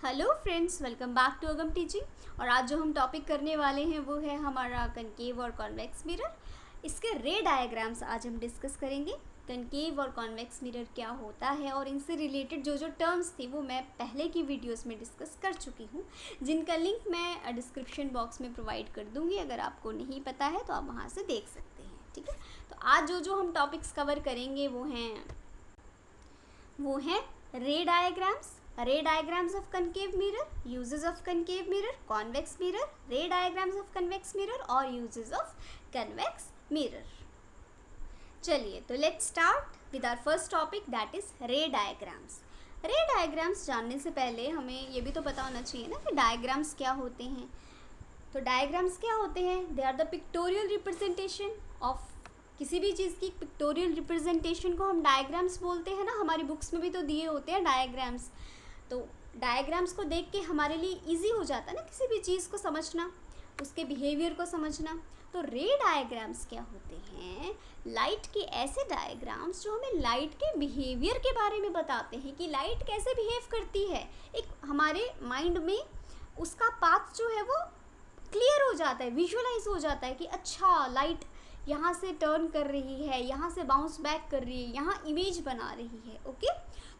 Hello friends, welcome back to Agam teaching. और आज जो हम टॉपिक करने वाले हैं वो है हमारा कनकेव और कॉन्वेक्स मिरर। इसके रे डायग्राम्स आज हम डिस्कस करेंगे। कनकेव और कॉन्वेक्स मिरर क्या होता है और इनसे रिलेटेड जो टर्म्स थी वो मैं पहले की वीडियोस में डिस्कस कर चुकी हूँ, जिनका लिंक मैं डिस्क्रिप्शन बॉक्स में प्रोवाइड कर दूँगी। अगर आपको नहीं पता है तो आप वहाँ से देख सकते हैं। ठीक है, तो आज जो हम टॉपिक्स कवर करेंगे वो हैं रे diagrams, ray diagrams of concave mirror, uses of concave mirror, convex mirror, ray diagrams of convex mirror और uses of convex mirror। चलिए तो let's start with our first topic, that is ray diagrams। ray diagrams जानने से पहले हमें ये भी तो पता होना चाहिए ना कि diagrams क्या होते हैं। तो diagrams क्या होते हैं? They are the pictorial representation of किसी भी चीज़ की पिक्टोरियल रिप्रेजेंटेशन को हम डायग्राम्स बोलते हैं ना। हमारी बुक्स में भी तो दिए होते हैं डायग्राम्स। तो डायग्राम्स को देख के हमारे लिए इजी हो जाता है ना किसी भी चीज़ को समझना, उसके बिहेवियर को समझना। तो रे डायग्राम्स क्या होते हैं? लाइट के ऐसे डायग्राम्स जो हमें लाइट के बिहेवियर के बारे में बताते हैं कि लाइट कैसे बिहेव करती है। एक हमारे माइंड में उसका पाथ जो है वो क्लियर हो जाता है, विजुअलाइज हो जाता है कि अच्छा लाइट यहाँ से टर्न कर रही है, यहाँ से बाउंस बैक कर रही है, यहाँ इमेज बना रही है। ओके,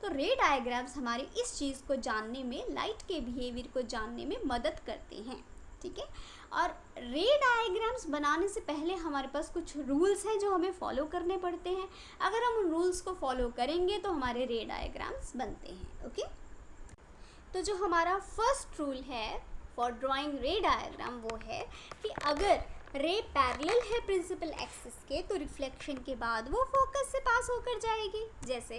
तो रे डायग्राम्स हमारी इस चीज़ को जानने में, लाइट के बिहेवियर को जानने में मदद करते हैं। ठीक है, और रे डायग्राम्स बनाने से पहले हमारे पास कुछ रूल्स हैं जो हमें फॉलो करने पड़ते हैं। अगर हम उन रूल्स को फॉलो करेंगे तो हमारे रे डायग्राम्स बनते हैं। ओके, तो जो हमारा फर्स्ट रूल है फॉर ड्राइंग रे डायग्राम वो है कि अगर रे पैरेलल है प्रिंसिपल एक्सिस के तो रिफ्लेक्शन के बाद वो फोकस से पास होकर जाएगी। जैसे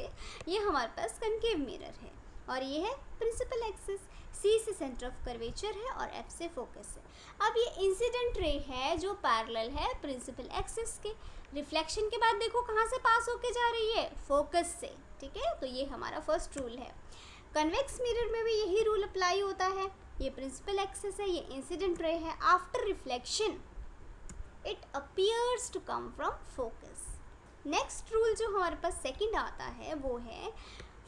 ये हमारे पास कनकेव मिरर है और ये है प्रिंसिपल एक्सिस, सी से सेंटर ऑफ कर्वेचर है और एफ से फोकस है। अब ये इंसिडेंट रे है जो पैरेलल है प्रिंसिपल एक्सिस के। रिफ्लेक्शन के बाद देखो कहाँ से पास होकर जा रही है, फोकस से। ठीक है, तो ये हमारा फर्स्ट रूल है। कन्वेक्स मिरर में भी यही रूल अप्लाई होता है। ये प्रिंसिपल एक्सिस है, ये इंसिडेंट रे है। After reflection it appears to come from focus। Next rule जो हमारे पास सेकंड आता है वो है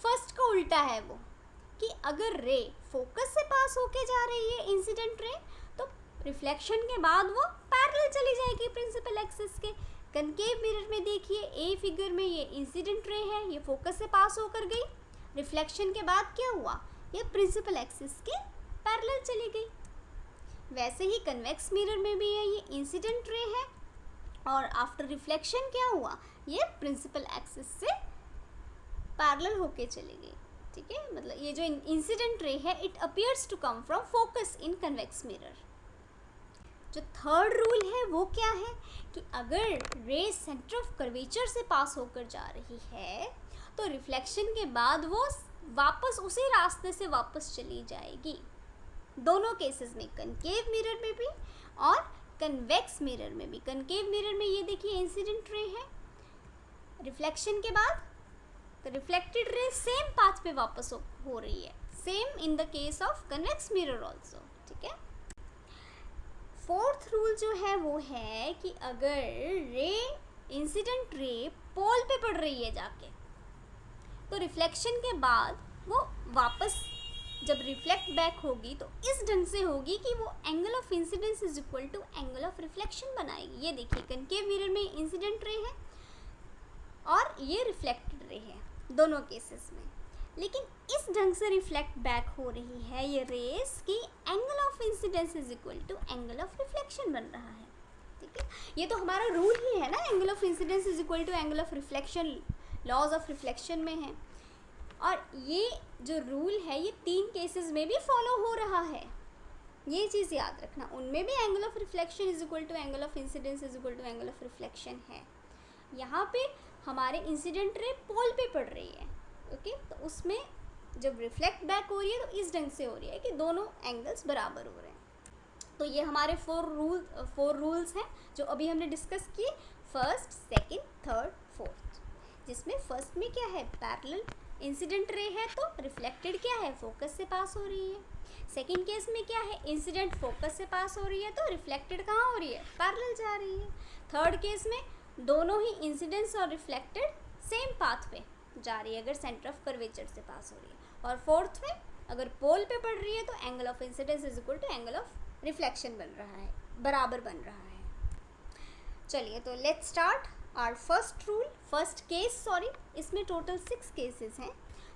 फर्स्ट का उल्टा है, वो कि अगर रे फोकस से पास होके जा रही है इंसिडेंट रे तो रिफ्लेक्शन के बाद वो पैरेलल चली जाएगी प्रिंसिपल एक्सिस के। कनकेव मिरर में देखिए ए फिगर में ये इंसिडेंट रे है, ये फोकस से पास होकर गई। रिफ्लेक्शन के बाद क्या हुआ, ये प्रिंसिपल एक्सिस के पैरेलल चली गई। वैसे ही कन्वेक्स मिरर में भी है, ये इंसिडेंट रे है और आफ्टर रिफ्लेक्शन क्या हुआ, ये प्रिंसिपल एक्सिस से पैरेलल होके चली गई। ठीक है, मतलब ये जो इंसिडेंट रे है it appears to come from focus in convex mirror. जो थर्ड रूल है वो क्या है कि अगर रे सेंटर ऑफ कर्वेचर से पास होकर जा रही है तो रिफ्लेक्शन के बाद वो वापस उसी रास्ते से वापस चली जाएगी। दोनों केसेस में, कनकेव मिरर में भी और कन्वेक्स मिरर में भी। कनकेव मिरर में ये देखिए इंसिडेंट रे है, रिफ्लेक्शन के बाद तो रिफ्लेक्टेड रे सेम पाथ पे वापस हो रही है। Same in the case of convex mirror also. ठीक है, फोर्थ रूल जो है वो है कि अगर रे इंसिडेंट रे पोल पे पड़ रही है जाके तो रिफ्लेक्शन के बाद वो वापस जब रिफ्लेक्ट बैक होगी तो इस ढंग से होगी कि वो angle of incidence is equal to angle of reflection बनाएगी। ये देखिए कनकेव मिरर में इंसिडेंट रे है और ये रिफ्लेक्टेड रे है दोनों केसेस में, लेकिन इस ढंग से रिफ्लेक्ट बैक हो रही है ये रेस कि angle of incidence is equal to angle of reflection बन रहा है। ठीक है, ये तो हमारा रूल ही है ना, angle of incidence is equal to angle of reflection, laws of reflection में है। और ये जो रूल है ये तीन केसेस में भी फॉलो हो रहा है, ये चीज़ याद रखना। उनमें भी angle of reflection is equal to angle of incidence is equal to angle of reflection है। यहाँ पे हमारे इंसिडेंट रे पोल पे पड़ रही है। ओके, तो उसमें जब रिफ्लेक्ट बैक हो रही है तो इस ढंग से हो रही है कि दोनों एंगल्स बराबर हो रहे हैं। तो ये हमारे फोर रूल्स हैं जो अभी हमने डिस्कस किए, फर्स्ट, सेकेंड, थर्ड, फोर्थ। जिसमें फर्स्ट में क्या है, पैरेलल इंसिडेंट रे है तो रिफ्लेक्टेड क्या है, फोकस से पास हो रही है। सेकंड केस में क्या है, इंसिडेंट फोकस से पास हो रही है तो रिफ्लेक्टेड कहाँ हो रही है, पैरेलल जा रही है। थर्ड केस में दोनों ही इंसिडेंस और रिफ्लेक्टेड सेम पाथ पे जा रही है अगर सेंटर ऑफ कर्वेचर से पास हो रही है। और फोर्थ में अगर पोल पे पड़ रही है तो angle of incidence is equal to angle of reflection बन रहा है, बराबर बन रहा है। चलिए तो let's start our first case. इसमें टोटल 6 केसेस हैं।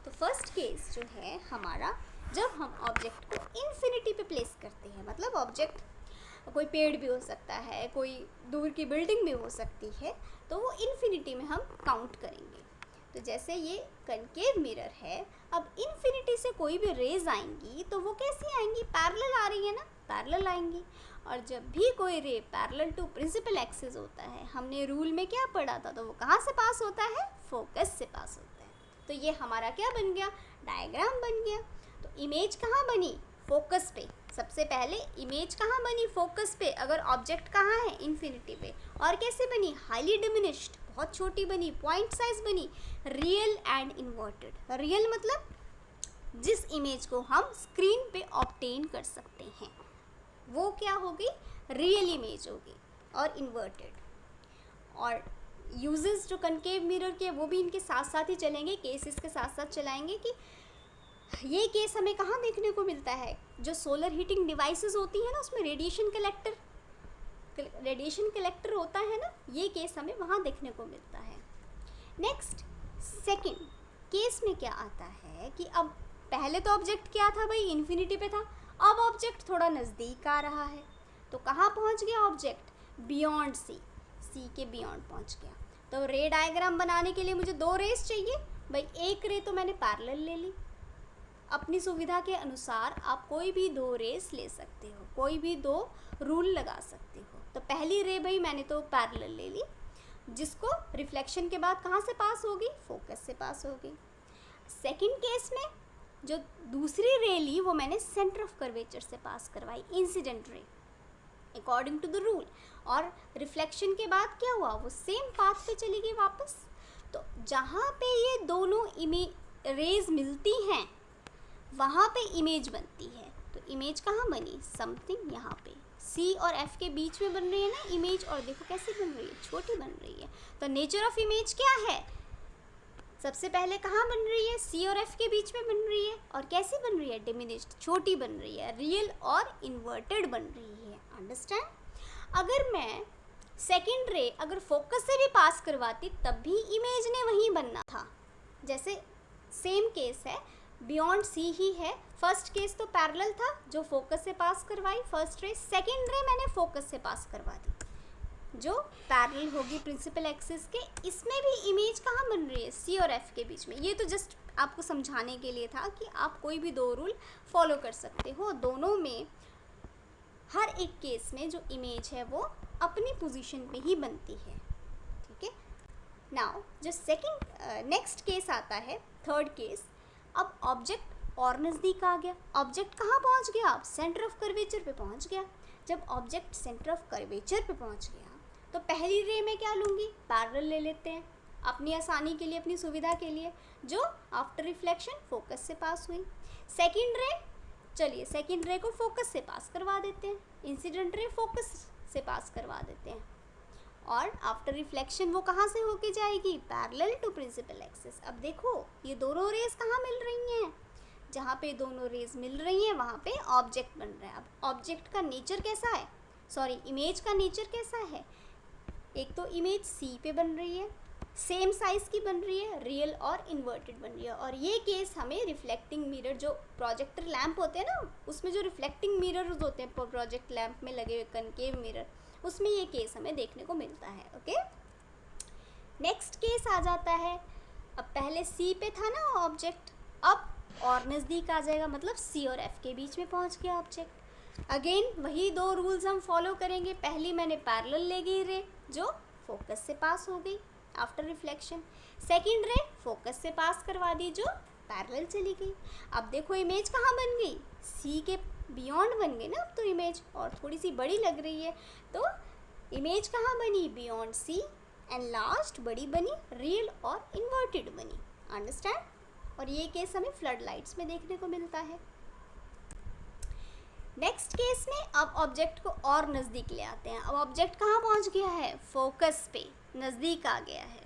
तो फर्स्ट केस जो है हमारा, जब हम ऑब्जेक्ट को इन्फिनिटी पे प्लेस करते हैं, मतलब ऑब्जेक्ट कोई पेड़ भी हो सकता है, कोई दूर की बिल्डिंग भी हो सकती है, तो वो इन्फिनिटी में हम काउंट करेंगे। तो जैसे ये कनकेव मिरर है, अब इन्फिनिटी से कोई भी रेज आएंगी तो वो कैसी आएंगी, पैरेलल आ रही है ना, पैरेलल आएंगी। और जब भी कोई ray parallel to principal axis होता है, हमने रूल में क्या पढ़ा था, तो वो कहाँ से पास होता है, फोकस से पास होता है। तो ये हमारा क्या बन गया, डायग्राम बन गया। तो इमेज कहाँ बनी, फोकस पे। सबसे पहले इमेज कहाँ बनी, फोकस पे, अगर ऑब्जेक्ट कहाँ है, इन्फिनिटी पे। और कैसे बनी, हाईली डिमिनिश्ड, बहुत छोटी बनी, पॉइंट साइज बनी, रियल एंड इन्वर्टेड। रियल मतलब जिस इमेज को हम स्क्रीन पे ऑब्टेन कर सकते हैं वो क्या होगी, रियल इमेज होगी। और इन्वर्टेड। और यूजेस जो कनकेव मिरर के वो भी इनके साथ साथ ही चलेंगे, केसेस के साथ साथ चलाएंगे कि ये केस हमें कहाँ देखने को मिलता है, जो सोलर हीटिंग डिवाइसेस होती है ना, उसमें रेडिएशन कलेक्टर होता है ना, ये केस हमें वहाँ देखने को मिलता है। नेक्स्ट सेकंड केस में क्या आता है कि अब पहले तो ऑब्जेक्ट क्या था भाई, इन्फिनिटी पे था, अब ऑब्जेक्ट थोड़ा नज़दीक आ रहा है। तो कहाँ पहुँच गया ऑब्जेक्ट, बियॉन्ड सी के बियॉन्ड पहुँच गया। तो रे डायग्राम बनाने के लिए मुझे 2 रेस चाहिए भाई। एक रे तो मैंने पैरेलल ले ली, अपनी सुविधा के अनुसार आप कोई भी 2 रेस ले सकते हो, कोई भी 2 रूल लगा सकते हो। तो पहली रे भाई मैंने तो पैरेलल ले ली, जिसको रिफ्लेक्शन के बाद कहाँ से पास होगी, फोकस से पास होगी। सेकंड केस में जो दूसरी रे ली वो मैंने सेंटर ऑफ कर्वेचर से पास करवाई, incident ray, according to the rule. और रिफ्लेक्शन के बाद क्या हुआ, वो सेम पाथ पे चली गई वापस। तो जहाँ पे ये दोनों रेज मिलती हैं वहाँ पे इमेज बनती है। तो इमेज कहाँ बनी, समथिंग यहाँ पे C और F के बीच में बन रही है ना इमेज। और देखो कैसी बन रही है, छोटी बन रही है। तो नेचर ऑफ इमेज क्या है, सबसे पहले कहाँ बन रही है, C और F के बीच में बन रही है। और कैसी बन रही है, डिमिनिश्ड, छोटी बन रही है, रियल और इन्वर्टेड बन रही है। अंडरस्टैंड। अगर मैं सेकंड रे अगर फोकस से भी पास करवाती तब भी इमेज ने वहीं बनना था। जैसे सेम केस है, बियॉन्ड C ही है। फर्स्ट केस तो पैरेलल था जो फोकस से पास करवाई फर्स्ट रे, सेकंड रे मैंने फोकस से पास करवा दी जो पैरेलल होगी प्रिंसिपल एक्सिस के। इसमें भी इमेज कहाँ बन रही है, C और F के बीच में। ये तो जस्ट आपको समझाने के लिए था कि आप कोई भी 2 रूल फॉलो कर सकते हो। दोनों में हर एक केस में जो इमेज है वो अपनी पोजीशन पे ही बनती है। ठीक है। नाउ जो नेक्स्ट केस आता है, थर्ड केस। अब ऑब्जेक्ट और नज़दीक आ गया। ऑब्जेक्ट कहाँ पहुँच गया, अब सेंटर ऑफ कर्वेचर पे पहुँच गया। जब ऑब्जेक्ट सेंटर ऑफ कर्वेचर पे पहुँच गया तो पहली रे में क्या लूँगी, पैरेलल ले लेते हैं अपनी आसानी के लिए, अपनी सुविधा के लिए, जो आफ्टर रिफ्लेक्शन फोकस से पास हुई। सेकंड रे, चलिए सेकंड रे को फोकस से पास करवा देते हैं, इंसिडेंट रे फोकस से पास करवा देते हैं। और आफ्टर रिफ्लेक्शन वो कहाँ से होके जाएगी, पैरेलल टू प्रिंसिपल एक्सिस। अब देखो ये दोनों रेज कहाँ मिल रही हैं, जहाँ पे दोनों रेज मिल रही हैं वहाँ पे ऑब्जेक्ट बन रहा है। अब ऑब्जेक्ट का नेचर कैसा है, इमेज का नेचर कैसा है, एक तो इमेज C पे बन रही है, सेम साइज़ की बन रही है, रियल और इन्वर्टेड बन रही है। और ये केस हमें रिफ्लेक्टिंग मिरर, जो प्रोजेक्टर लैंप होते हैं ना, उसमें जो रिफ्लेक्टिंग मिरर्स होते हैं प्रोजेक्ट लैंप में लगे हुए कनकेव मिरर, उसमें ये केस हमें देखने को मिलता है। ओके। नेक्स्ट केस आ जाता है, अब पहले C पे था ना ऑब्जेक्ट, अब और नज़दीक आ जाएगा, मतलब C और F के बीच में पहुंच गया ऑब्जेक्ट। अगेन वही 2 रूल्स हम फॉलो करेंगे। पहली मैंने पैरेलल ले गई रे जो फोकस से पास हो गई आफ्टर रिफ्लेक्शन, सेकंड रे फोकस से पास करवा दी जो पैरेलल चली गई। अब देखो इमेज कहाँ बन गई, C के बियॉन्ड बन गई ना अब तो इमेज, और थोड़ी सी बड़ी लग रही है। तो इमेज कहाँ बनी, बियॉन्ड C, एंड लास्ट बड़ी बनी, रियल और इन्वर्टेड बनी। अंडरस्टैंड। और ये केस हमें फ्लड लाइट्स में देखने को मिलता है। नेक्स्ट केस में अब ऑब्जेक्ट को और नज़दीक ले आते हैं। अब ऑब्जेक्ट कहाँ पहुँच गया है, फोकस पे नज़दीक आ गया है।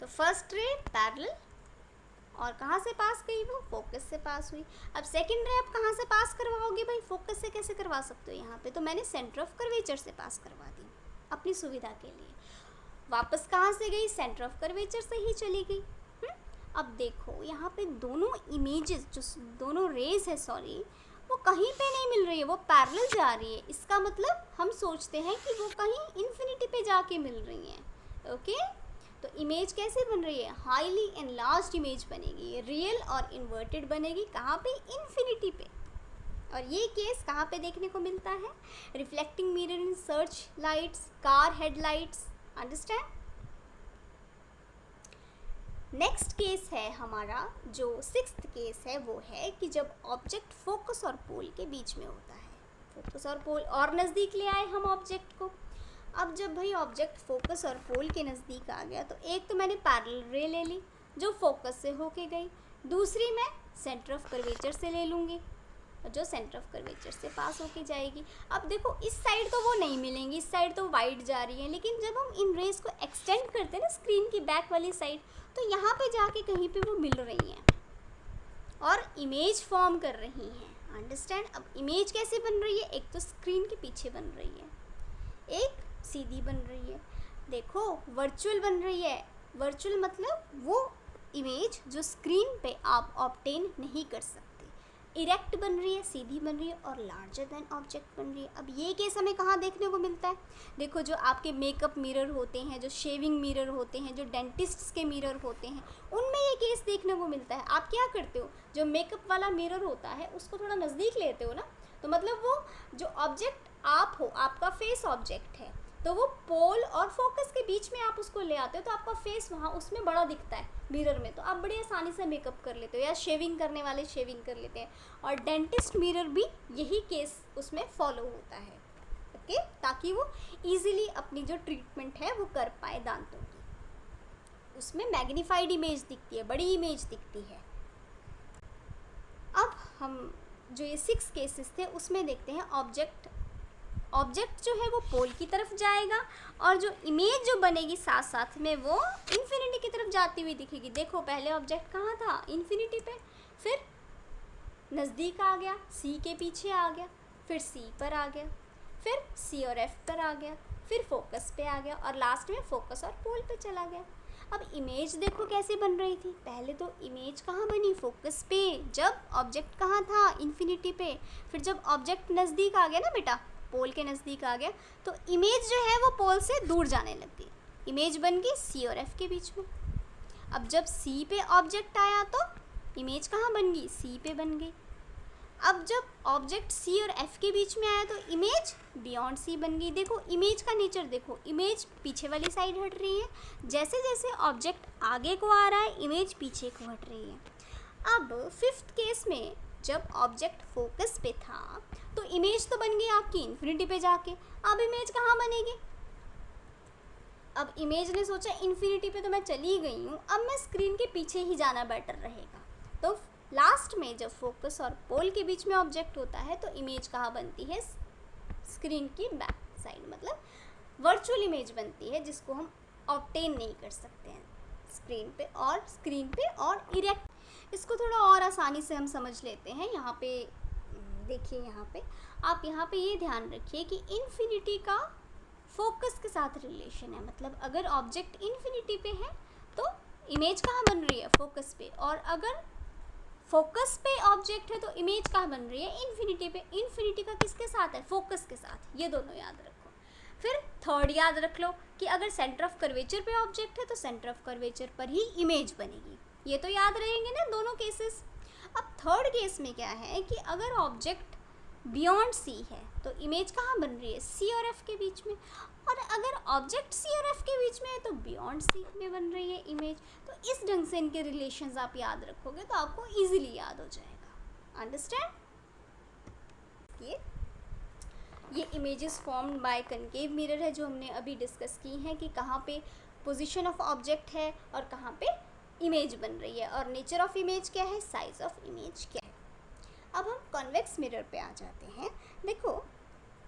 तो फर्स्ट रे पैरेलल, और कहाँ से पास गई वो, फोकस से पास हुई। अब सेकंड रे आप कहाँ से पास करवाओगे भाई, फोकस से कैसे करवा सकते हो, यहाँ पे तो मैंने सेंटर ऑफ कर्वेचर से पास करवा दी अपनी सुविधा के लिए। वापस कहाँ से गई, सेंटर ऑफ कर्वेचर से ही चली गई। अब देखो यहाँ पे दोनों इमेजेस, जो दोनों रेज है सॉरी, वो कहीं पे नहीं मिल रही है, वो पैरेलल जा रही है। इसका मतलब हम सोचते हैं कि वो कहीं इन्फिनिटी पे जाके मिल रही हैं। ओके, तो इमेज कैसे बन रही है, हाईली एनलार्ज्ड इमेज बनेगी, ये रियल और इन्वर्टेड बनेगी, कहाँ पे, इन्फिनिटी पे। और ये केस कहाँ पे देखने को मिलता है, reflecting mirror in search lights, car headlights. Understand. Next case है हमारा, जो 6th केस है, वो है कि जब ऑब्जेक्ट फोकस और पोल के बीच में होता है। फोकस और पोल और नज़दीक ले आए हम ऑब्जेक्ट को। अब जब भाई ऑब्जेक्ट फोकस और पोल के नज़दीक आ गया, तो एक तो मैंने पैरेलल रे ले ली जो फोकस से होके गई, दूसरी मैं सेंटर ऑफ कर्वेचर से ले लूँगी जो सेंटर ऑफ कर्वेचर से पास होके जाएगी। अब देखो इस साइड तो वो नहीं मिलेंगी, इस साइड तो वाइड जा रही है, लेकिन जब हम इन रेस को एक्सटेंड करते हैं ना स्क्रीन की बैक वाली साइड, तो यहाँ पे जाके कहीं पे वो मिल रही हैं और इमेज फॉर्म कर रही हैं। अंडरस्टैंड। अब इमेज कैसे बन रही है, एक तो स्क्रीन के पीछे बन रही है, एक सीधी बन रही है। देखो वर्चुअल बन रही है, वर्चुअल मतलब वो इमेज जो स्क्रीन पे आप ऑब्टेन नहीं कर सकते। इरेक्ट बन रही है, सीधी बन रही है और लार्जर देन ऑब्जेक्ट बन रही है। अब ये केस हमें कहाँ देखने को मिलता है, देखो जो आपके मेकअप मिरर होते हैं, जो शेविंग मिरर होते हैं, जो डेंटिस्ट्स के मिरर होते हैं, उनमें ये केस देखने को मिलता है। आप क्या करते हो, जो मेकअप वाला मिरर होता है उसको थोड़ा नज़दीक लेते हो ना, तो मतलब वो जो ऑब्जेक्ट आप हो, आपका फेस ऑब्जेक्ट है, तो वो पोल और फोकस के बीच में आप उसको ले आते हो, तो आपका फेस वहाँ उसमें बड़ा दिखता है मिरर में, तो आप बड़ी आसानी से मेकअप कर लेते हो, या शेविंग करने वाले शेविंग कर लेते हैं। और डेंटिस्ट मिरर भी यही केस उसमें फॉलो होता है। ओके, ताकि वो इजीली अपनी जो ट्रीटमेंट है वो कर पाए दांतों की। उसमें मैग्नीफाइड इमेज दिखती है, बड़ी इमेज दिखती है। अब हम जो ये 6 केसेस थे उसमें देखते हैं ऑब्जेक्ट जो है वो पोल की तरफ जाएगा, और जो इमेज जो बनेगी साथ साथ में वो इन्फिनिटी की तरफ जाती हुई दिखेगी। देखो पहले ऑब्जेक्ट कहाँ था, इन्फिनिटी पे, फिर नज़दीक आ गया, सी के पीछे आ गया, फिर सी पर आ गया, फिर सी और एफ पर आ गया, फिर फोकस पे आ गया, और लास्ट में फोकस और पोल पे चला गया। अब इमेज देखो कैसे बन रही थी, पहले तो इमेज कहाँ बनी, फोकस पे, जब ऑब्जेक्ट कहाँ था, इन्फिनिटी पे। फिर जब ऑब्जेक्ट नज़दीक आ गया ना बेटा, पोल के नज़दीक आ गया, तो इमेज जो है वो पोल से दूर जाने लग गई, इमेज बन गई सी और एफ के बीच में। अब जब सी पे ऑब्जेक्ट आया तो इमेज कहाँ बन गई, सी पे बन गई। अब जब ऑब्जेक्ट सी और एफ के बीच में आया तो इमेज बियॉन्ड सी बन गई। देखो इमेज का नेचर देखो, इमेज पीछे वाली साइड हट रही है, जैसे जैसे ऑब्जेक्ट आगे को आ रहा है इमेज पीछे को हट रही है। अब 5th केस में जब ऑब्जेक्ट फोकस पे था तो इमेज तो बन गई आपकी इन्फिनिटी पे जाके, अब इमेज कहाँ बनेगी, अब इमेज ने सोचा इन्फिनिटी पे तो मैं चली गई हूँ, अब मैं स्क्रीन के पीछे ही जाना बेटर रहेगा। तो लास्ट में जब फोकस और पोल के बीच में ऑब्जेक्ट होता है तो इमेज कहाँ बनती है, स्क्रीन की बैक साइड, मतलब वर्चुअल इमेज बनती है जिसको हम ऑब्टेन नहीं कर सकते हैं स्क्रीन पे और इरेक्ट। इसको थोड़ा और आसानी से हम समझ लेते हैं। यहाँ पे देखिए, यहाँ पे ये ध्यान रखिए कि इन्फिनिटी का फोकस के साथ रिलेशन है, मतलब अगर ऑब्जेक्ट इन्फिनिटी पे है तो इमेज कहाँ बन रही है, फोकस पे, और अगर फोकस पे ऑब्जेक्ट है तो इमेज कहाँ बन रही है, इन्फिनिटी पे। इन्फिनिटी का किसके साथ है, फोकस के साथ, ये दोनों याद रखो। फिर थर्ड याद रख लो कि अगर सेंटर ऑफ कर्वेचर पे ऑब्जेक्ट है तो सेंटर ऑफ कर्वेचर पर ही इमेज बनेगी, ये तो याद रहेंगे ना दोनों केसेस। अब थर्ड केस में क्या है कि अगर ऑब्जेक्ट बियॉन्ड सी है तो इमेज कहाँ बन रही है, सी और एफ के बीच में, और अगर ऑब्जेक्ट सी और एफ के बीच में है तो बियॉन्ड सी में बन रही है इमेज। तो इस ढंग से इनके रिलेशंस आप याद रखोगे तो आपको इजीली याद हो जाएगा। अंडरस्टैंड। ये images formed by concave mirror है जो हमने अभी डिस्कस की हैं कि कहाँ पे पोजीशन ऑफ ऑब्जेक्ट है और कहाँ पे इमेज बन रही है, और नेचर ऑफ इमेज क्या है, साइज ऑफ इमेज क्या है। अब हम कन्वेक्स मिरर पे आ जाते हैं। देखो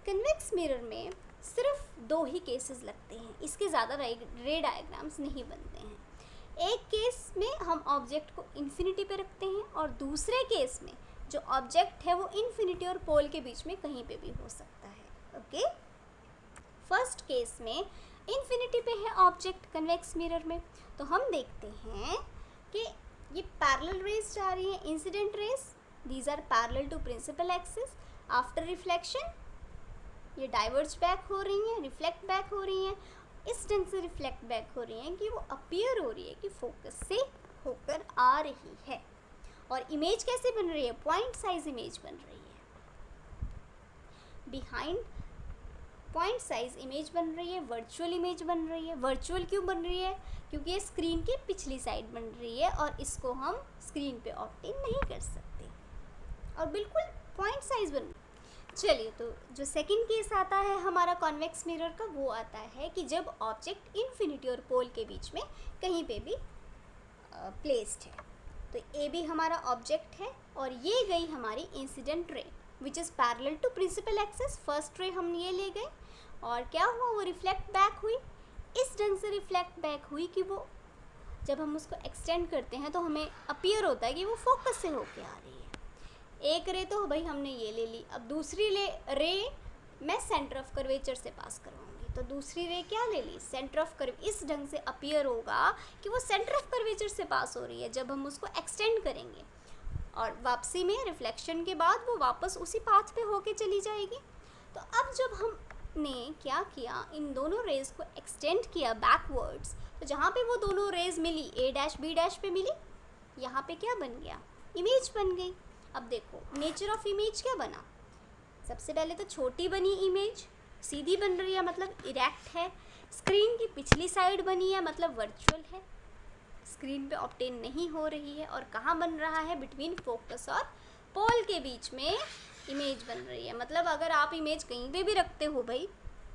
कन्वेक्स मिरर में सिर्फ 2 ही केसेस लगते हैं, इसके ज़्यादा रे डायग्राम्स नहीं बनते हैं। एक केस में हम ऑब्जेक्ट को इन्फिनिटी पे रखते हैं और दूसरे केस में जो ऑब्जेक्ट है वो इन्फिनिटी और पोल के बीच में कहीं पे भी हो सकता है। ओके, फर्स्ट केस में इन्फिनिटी पे है ऑब्जेक्ट कन्वेक्स मिरर में, तो हम देखते हैं कि ये पैरेलल रेज जा रही हैं, incident rays, these are parallel to principal axis. After reflection ये डाइवर्ज बैक हो रही हैं, रिफ्लेक्ट बैक हो रही हैं, इस ढंग से रिफ्लेक्ट बैक हो रही हैं कि वो अपीयर हो रही है कि फोकस से होकर आ रही है। और इमेज कैसे बन रही है? पॉइंट साइज इमेज बन रही है, बिहाइंड पॉइंट साइज इमेज बन रही है, वर्चुअल इमेज बन रही है। वर्चुअल क्यों बन रही है? क्योंकि ये स्क्रीन की पिछली साइड बन रही है और इसको हम स्क्रीन पे ऑब्टेन नहीं कर सकते और बिल्कुल पॉइंट साइज बन। चलिए, तो जो सेकंड केस आता है हमारा कॉन्वेक्स मिरर का, वो आता है कि जब ऑब्जेक्ट इन्फिनिटी और पोल के बीच में कहीं पे भी प्लेस्ड है। तो ए भी हमारा ऑब्जेक्ट है और ये गई हमारी incident ray which is parallel to principal axis. First ray हम ये ले गए और क्या हुआ, वो रिफ्लेक्ट बैक हुई, इस ढंग से रिफ्लेक्ट बैक हुई कि वो जब हम उसको एक्सटेंड करते हैं तो हमें अपीयर होता है कि वो फोकस से होके आ रही है। एक रे तो भाई हमने ये ले ली, अब दूसरी रे मैं सेंटर ऑफ कर्वेचर से पास करवाऊंगी, तो दूसरी रे क्या ले ली, सेंटर ऑफ कर्व, इस ढंग से अपीयर होगा कि वो सेंटर ऑफ कर्वेचर से पास हो रही है जब हम उसको एक्सटेंड करेंगे, और वापसी में रिफ्लेक्शन के बाद वो वापस उसी पाथ पे होके चली जाएगी। तो अब जब हमने क्या किया, इन दोनों रेज को एक्सटेंड किया बैकवर्ड्स, तो जहाँ पे वो दोनों रेज मिली ए डैश बी डैश पे मिली, यहाँ पे क्या बन गया, इमेज बन गई। अब देखो नेचर ऑफ इमेज क्या बना, सबसे पहले तो छोटी बनी इमेज, सीधी बन रही है मतलब इरेक्ट है, स्क्रीन की पिछली साइड बनी है मतलब वर्चुअल है, स्क्रीन पे ऑब्टेन नहीं हो रही है, और कहाँ बन रहा है, बिटवीन फोकस और पोल के बीच में इमेज बन रही है। मतलब अगर आप इमेज कहीं पे भी रखते हो भाई,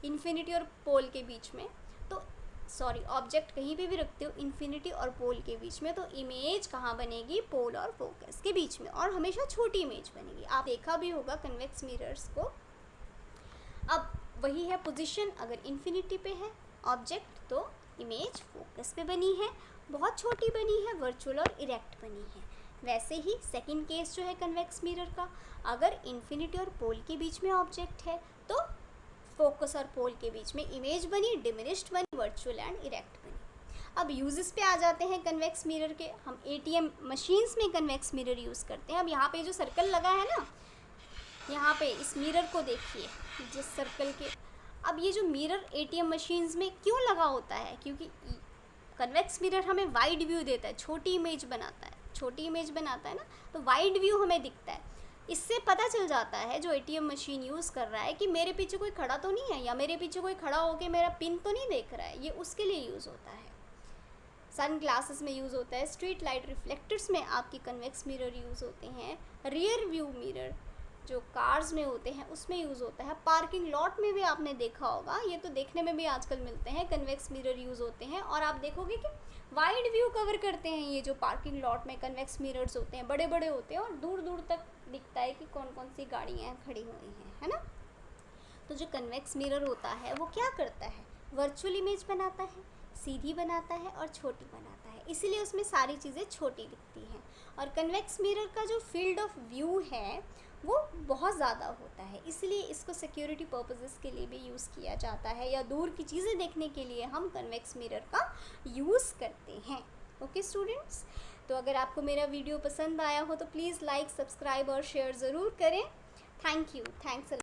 इन्फिनिटी और पोल के बीच में, तो सॉरी ऑब्जेक्ट कहीं पे भी रखते हो इन्फिनिटी और पोल के बीच में, तो इमेज कहाँ बनेगी, पोल और फोकस के बीच में, और हमेशा छोटी इमेज बनेगी। आप देखा भी होगा कन्वेक्स मिरर्स को। अब वही है पोजीशन, अगर इन्फिनिटी पे है ऑब्जेक्ट तो इमेज फोकस पे बनी है, बहुत छोटी बनी है, वर्चुअल और इरेक्ट बनी है। वैसे ही सेकंड केस जो है कन्वेक्स मिरर का, अगर इन्फिनिटी और पोल के बीच में ऑब्जेक्ट है तो फोकस और पोल के बीच में इमेज बनी, डिमिनिश्ड बनी, वर्चुअल एंड इरेक्ट बनी। अब यूजेस पे आ जाते हैं कन्वेक्स मिरर के। हम एटीएम मशीन्स में कन्वेक्स मिरर यूज़ करते हैं। अब यहाँ पे जो सर्कल लगा है ना, यहाँ पे इस मिरर को देखिए, जिस सर्कल के, अब ये जो मिरर एटीएम मशीन्स में क्यों लगा होता है, क्योंकि कन्वेक्स मिरर हमें वाइड व्यू देता है, छोटी इमेज बनाता है, छोटी इमेज बनाता है ना, तो वाइड व्यू हमें दिखता है। इससे पता चल जाता है जो एटीएम मशीन यूज़ कर रहा है कि मेरे पीछे कोई खड़ा तो नहीं है, या मेरे पीछे कोई खड़ा होकर मेरा पिन तो नहीं देख रहा है। ये उसके लिए यूज़ होता है। सन ग्लासेस में यूज़ होता है, स्ट्रीट लाइट रिफ्लेक्टर्स में आपकी कन्वेक्स मिरर यूज़ होते हैं, रियर व्यू मिरर जो कार्स में होते हैं उसमें यूज़ होता है, पार्किंग लॉट में भी आपने देखा होगा, ये तो देखने में भी आजकल मिलते हैं, कन्वेक्स मिरर यूज़ होते हैं। और आप देखोगे कि वाइड व्यू कवर करते हैं ये जो पार्किंग लॉट में कन्वेक्स मिरर्स होते हैं, बड़े बड़े होते हैं और दूर दूर तक दिखता है कि कौन कौन सी गाड़ियाँ खड़ी हुई हैं, है ना। तो जो कन्वेक्स मिरर होता है वो क्या करता है, वर्चुअल इमेज बनाता है, सीधी बनाता है और छोटी बनाता है, इसीलिए उसमें सारी चीज़ें छोटी दिखती हैं। और कन्वेक्स मिरर का जो फील्ड ऑफ व्यू है वो बहुत ज़्यादा होता है, इसलिए इसको सिक्योरिटी पर्पसेस के लिए भी यूज़ किया जाता है, या दूर की चीज़ें देखने के लिए हम कन्वेक्स मिरर का यूज़ करते हैं। ओके स्टूडेंट्स, तो अगर आपको मेरा वीडियो पसंद आया हो तो प्लीज़ लाइक, सब्सक्राइब और शेयर ज़रूर करें। Thank you, thanks.